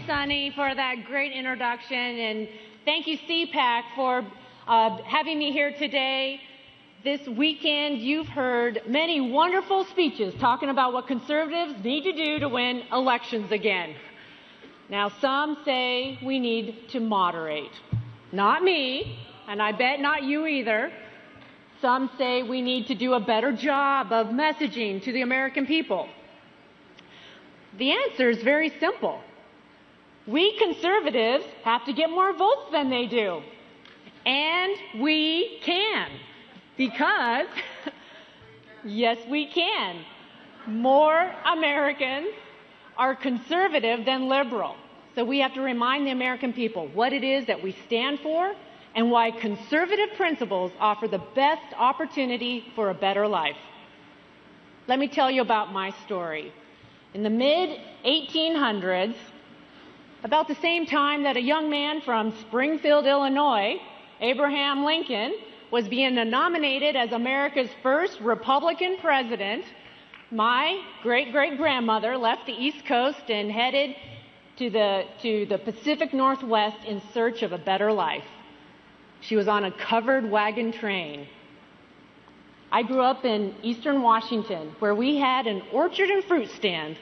Sonny, for that great introduction, and thank you, CPAC, for having me here today. This weekend, you've heard many wonderful speeches talking about what conservatives need to do to win elections again. Now, some say we need to moderate. Not me, and I bet not you either. Some say we need to do a better job of messaging to the American people. The answer is very simple. We conservatives have to get more votes than they do. And we can. Because, yes, we can. More Americans are conservative than liberal. So we have to remind the American people what it is that we stand for and why conservative principles offer the best opportunity for a better life. Let me tell you about my story. In the mid-1800s, about the same time that a young man from Springfield, Illinois, Abraham Lincoln, was being nominated as America's first Republican president, my great-great-grandmother left the East Coast and headed to the Pacific Northwest in search of a better life. She was on a covered wagon train. I grew up in eastern Washington, where we had an orchard and fruit stand.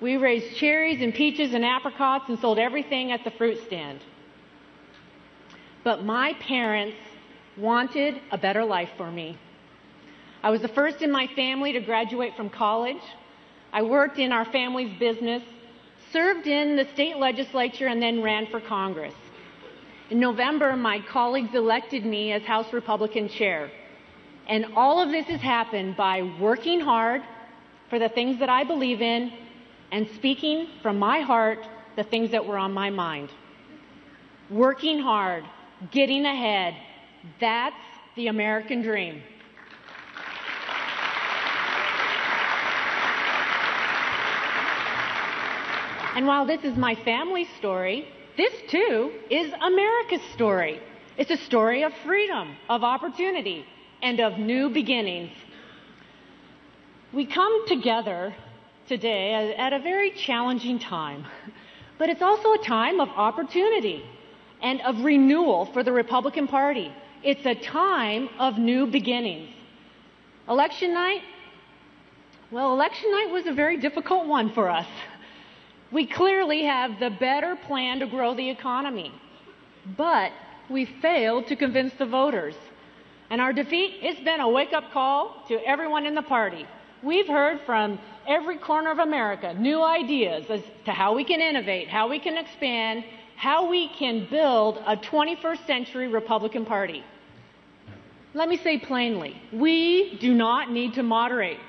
We raised cherries and peaches and apricots and sold everything at the fruit stand. But my parents wanted a better life for me. I was the first in my family to graduate from college. I worked in our family's business, served in the state legislature, and then ran for Congress. In November, my colleagues elected me as House Republican chair. And all of this has happened by working hard for the things that I believe in and speaking from my heart the things that were on my mind. Working hard, getting ahead, that's the American dream. And while this is my family's story, this too is America's story. It's a story of freedom, of opportunity, and of new beginnings. We come together today at a very challenging time, but it's also a time of opportunity and of renewal for the Republican Party. It's a time of new beginnings. Election night? Well, election night was a very difficult one for us. We clearly have the better plan to grow the economy, but we failed to convince the voters. And our defeat, it's been a wake-up call to everyone in the party. We've heard from every corner of America new ideas as to how we can innovate, how we can expand, how we can build a 21st century Republican Party. Let me say plainly, we do not need to moderate,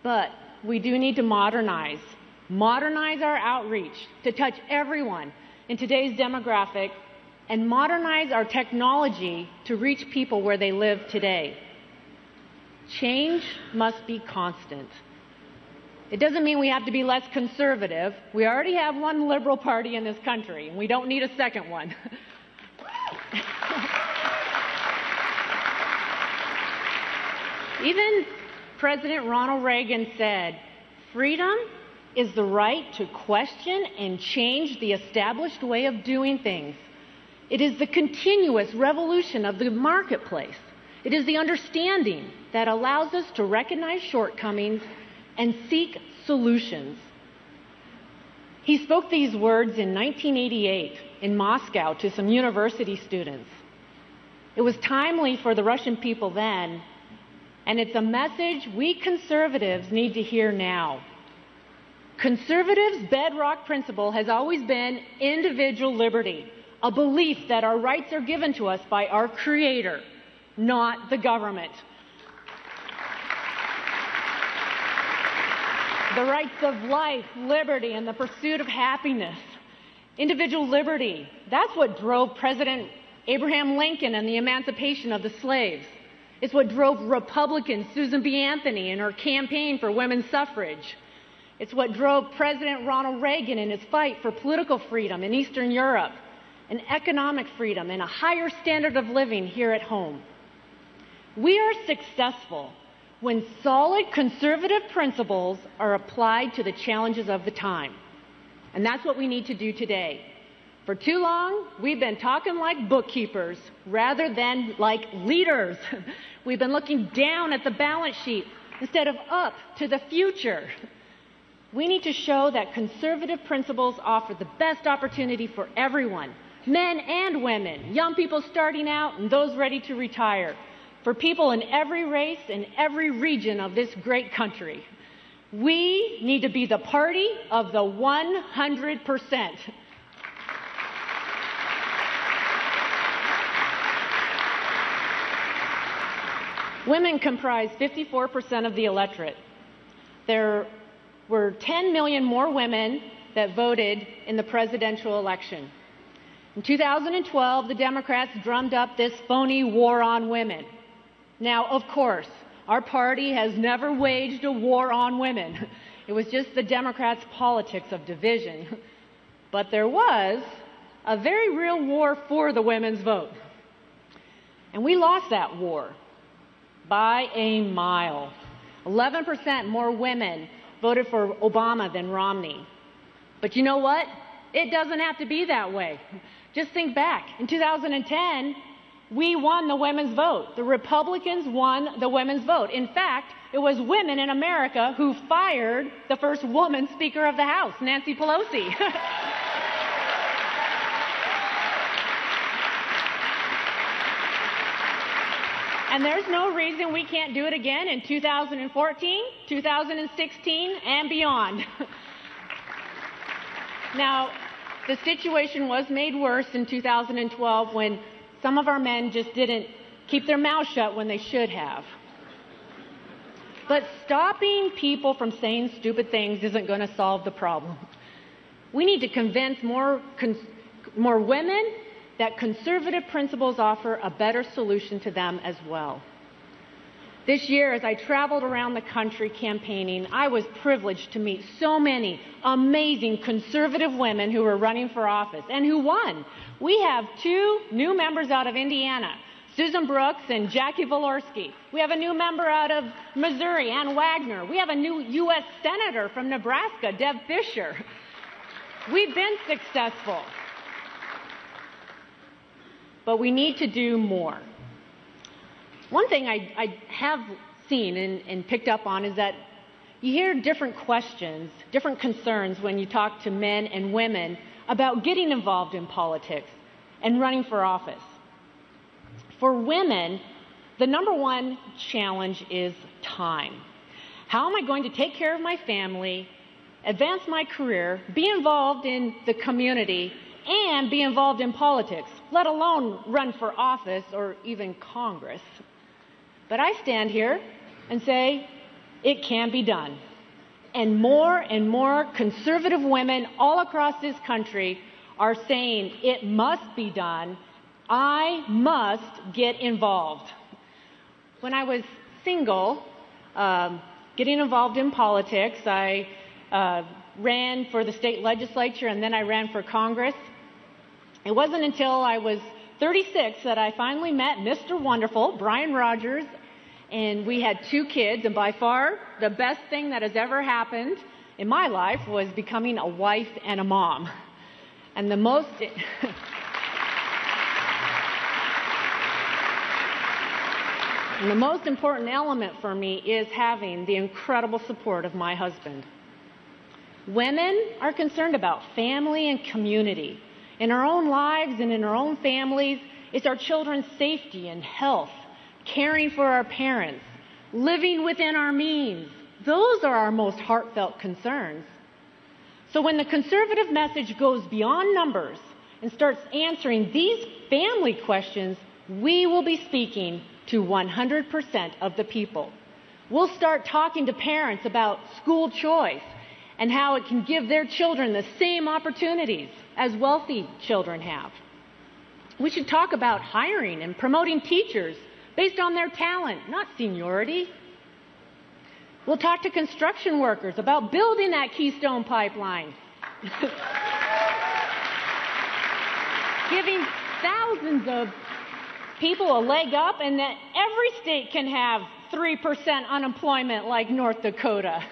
but we do need to modernize. Modernize our outreach to touch everyone in today's demographic, and modernize our technology to reach people where they live today. Change must be constant. It doesn't mean we have to be less conservative. We already have one liberal party in this country, and we don't need a second one. Even President Ronald Reagan said, "Freedom is the right to question and change the established way of doing things. It is the continuous revolution of the marketplace. It is the understanding that allows us to recognize shortcomings and seek solutions." He spoke these words in 1988 in Moscow to some university students. It was timely for the Russian people then, and it's a message we conservatives need to hear now. Conservatives' bedrock principle has always been individual liberty, a belief that our rights are given to us by our Creator, not the government. The rights of life, liberty, and the pursuit of happiness. Individual liberty, that's what drove President Abraham Lincoln and the emancipation of the slaves. It's what drove Republican Susan B. Anthony in her campaign for women's suffrage. It's what drove President Ronald Reagan in his fight for political freedom in Eastern Europe, and economic freedom, and a higher standard of living here at home. We are successful when solid conservative principles are applied to the challenges of the time. And that's what we need to do today. For too long, we've been talking like bookkeepers rather than like leaders. We've been looking down at the balance sheet instead of up to the future. We need to show that conservative principles offer the best opportunity for everyone, men and women, young people starting out and those ready to retire, for people in every race and every region of this great country. We need to be the party of the 100%. Women comprise 54% of the electorate. There were 10 million more women that voted in the presidential election. In 2012, the Democrats drummed up this phony war on women. Now, of course, our party has never waged a war on women. It was just the Democrats' politics of division. But there was a very real war for the women's vote. And we lost that war by a mile. 11% more women voted for Obama than Romney. But you know what? It doesn't have to be that way. Just think back. In 2010, we won the women's vote. The Republicans won the women's vote. In fact, it was women in America who fired the first woman Speaker of the House, Nancy Pelosi. And there's no reason we can't do it again in 2014, 2016, and beyond. Now, the situation was made worse in 2012 when some of our men just didn't keep their mouths shut when they should have. But stopping people from saying stupid things isn't going to solve the problem. We need to convince more women that conservative principles offer a better solution to them as well. This year, as I traveled around the country campaigning, I was privileged to meet so many amazing conservative women who were running for office and who won. We have 2 new members out of Indiana, Susan Brooks and Jackie Walorski. We have a new member out of Missouri, Ann Wagner. We have a new U.S. Senator from Nebraska, Deb Fischer. We've been successful. But we need to do more. One thing I have seen and picked up on is that you hear different questions, different concerns when you talk to men and women about getting involved in politics and running for office. For women, the number one challenge is time. How am I going to take care of my family, advance my career, be involved in the community, and be involved in politics, let alone run for office or even Congress? But I stand here and say it can be done. And more conservative women all across this country are saying it must be done. I must get involved. When I was single, getting involved in politics, I ran for the state legislature and then I ran for Congress. It wasn't until I was 36 that I finally met Mr. Wonderful, Brian Rodgers, and we had 2 kids, and by far the best thing that has ever happened in my life was becoming a wife and a mom. And the most important element for me is having the incredible support of my husband. Women are concerned about family and community. In our own lives and in our own families, it's our children's safety and health, caring for our parents, living within our means. Those are our most heartfelt concerns. So when the conservative message goes beyond numbers and starts answering these family questions, we will be speaking to 100% of the people. We'll start talking to parents about school choice and how it can give their children the same opportunities as wealthy children have. We should talk about hiring and promoting teachers based on their talent, not seniority. We'll talk to construction workers about building that Keystone Pipeline, giving thousands of people a leg up, and that every state can have 3% unemployment like North Dakota.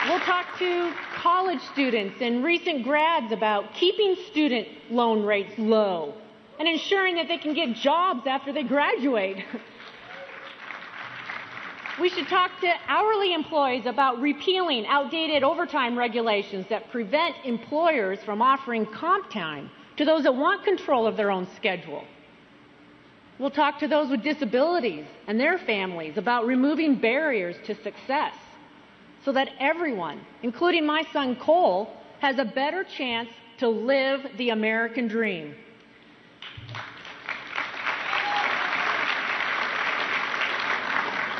We'll talk to college students and recent grads about keeping student loan rates low and ensuring that they can get jobs after they graduate. We should talk to hourly employees about repealing outdated overtime regulations that prevent employers from offering comp time to those that want control of their own schedule. We'll talk to those with disabilities and their families about removing barriers to success so that everyone, including my son Cole, has a better chance to live the American dream.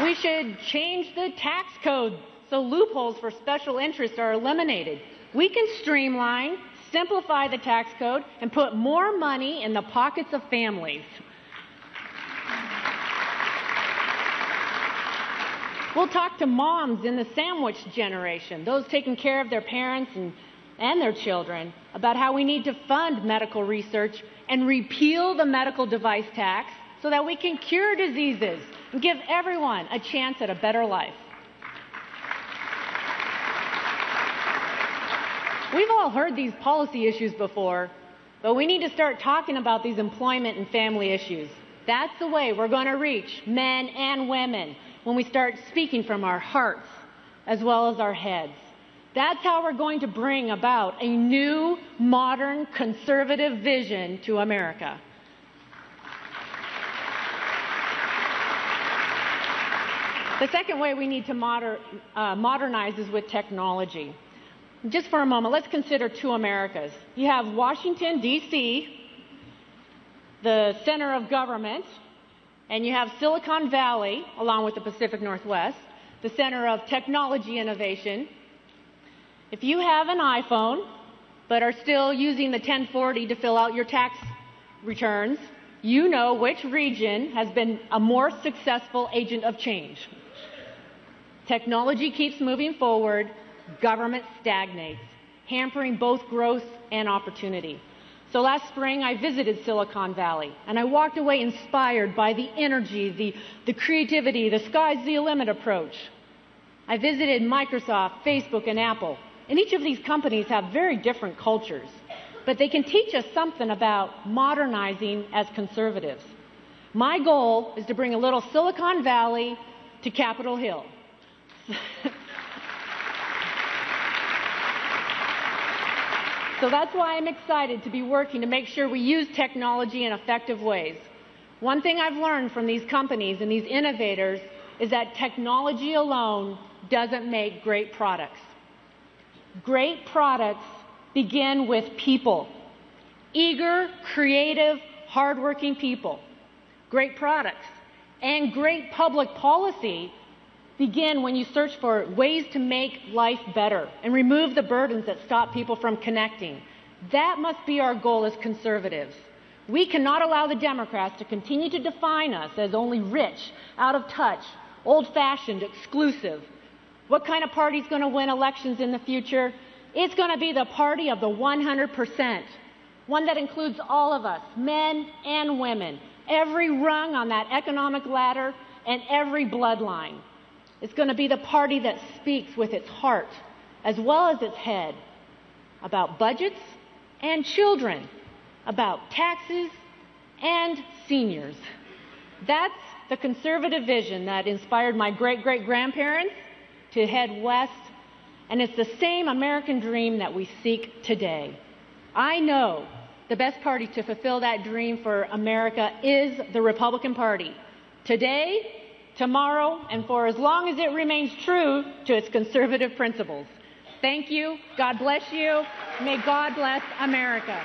We should change the tax code so loopholes for special interests are eliminated. We can streamline, simplify the tax code, and put more money in the pockets of families. We'll talk to moms in the sandwich generation, those taking care of their parents and their children, about how we need to fund medical research and repeal the medical device tax so that we can cure diseases and give everyone a chance at a better life. We've all heard these policy issues before, but we need to start talking about these employment and family issues. That's the way we're going to reach men and women when we start speaking from our hearts as well as our heads. That's how we're going to bring about a new, modern, conservative vision to America. The second way we need to modernize is with technology. Just for a moment, let's consider two Americas. You have Washington, D.C., the center of government, and you have Silicon Valley, along with the Pacific Northwest, the center of technology innovation. If you have an iPhone, but are still using the 1040 to fill out your tax returns, you know which region has been a more successful agent of change. Technology keeps moving forward, government stagnates, hampering both growth and opportunity. So last spring, I visited Silicon Valley, and I walked away inspired by the energy, the creativity, the sky's the limit approach. I visited Microsoft, Facebook, and Apple, and each of these companies have very different cultures, but they can teach us something about modernizing as conservatives. My goal is to bring a little Silicon Valley to Capitol Hill. So that's why I'm excited to be working to make sure we use technology in effective ways. One thing I've learned from these companies and these innovators is that technology alone doesn't make great products. Great products begin with people. Eager, creative, hardworking people. Great products and great public policy begin when you search for ways to make life better and remove the burdens that stop people from connecting. That must be our goal as conservatives. We cannot allow the Democrats to continue to define us as only rich, out of touch, old-fashioned, exclusive. What kind of party is going to win elections in the future? It's going to be the party of the 100%, one that includes all of us, men and women, every rung on that economic ladder and every bloodline. It's going to be the party that speaks with its heart as well as its head about budgets and children, about taxes and seniors. That's the conservative vision that inspired my great-great-grandparents to head west, and it's the same American dream that we seek today. I know the best party to fulfill that dream for America is the Republican Party. Today, tomorrow, and for as long as it remains true to its conservative principles. Thank you. God bless you. May God bless America.